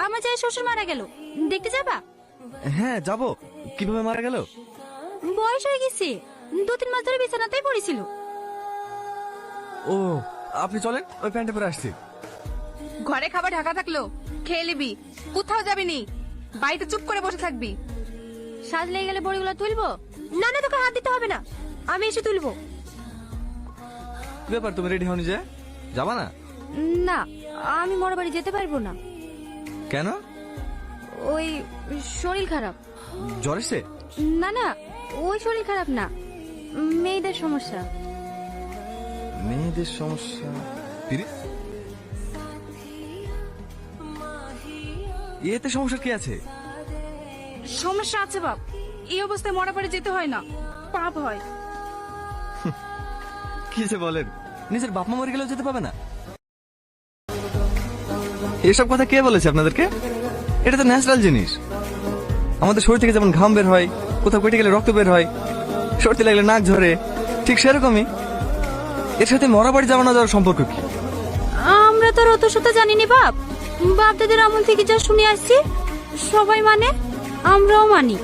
আমার যে শ্বশুর মারা গেল, দেখতে যাবা? হ্যাঁ যাব। কিভাবে মারা গেল? বয়স হয়ে গেছে, 2-3 মাস ধরে বিছানাতেই পড়েছিল। ও, আপনি চলেন, ওই প্যান্টে পরে আসছি। ঘরে খাবার ঢাকা থাকলো, খেয়ে নিবি, কোথাও যাবি নি, বাড়িতে চুপ করে বসে থাকবি। সাজ লেগে গেলে বড়িগুলো তুলবো? না না, তোকে হাত দিতে হবে না, আমি এসে তুলবো। কি ব্যাপার, তুমি রেডি হওনি যে? যাবা না? না, আমি মরা বাড়ি যেতে পারবো না। কেন? ওই শরীর খারাপ। জ্বর এসে? না না, ওই শরীর খারাপ না, মেয়েদের সমস্যা। মেয়েদের সমস্যা? এতে সমস্যা কি আছে? সমস্যা আছে বাপ, এই অবস্থায় মরা বাড়ি যেতে হয় না, পাপ হয়। কি যে বলেন, নিজের বাপ মা মরে গেলেও যেতে পাবে না? এসব কথা কে বলেছে আপনাদেরকে? এটা তো ন্যাচারাল জিনিস। আমাদের শরীর থেকে যেমন ঘাম বের হয়, কোথাও কেটে গেলে রক্ত বের হয়, সর্দি লাগলে নাক ঝরে, ঠিক সেরকমই এর সাথে মরা বাড়ি যাওয়া না যাওয়ার সম্পর্ক কি? আমরা তো আর অত শত জানিনি বাপ, বাপ দাদের আমল থেকে যা শুনে আসছি সবাই মানে, আমরাও মানি।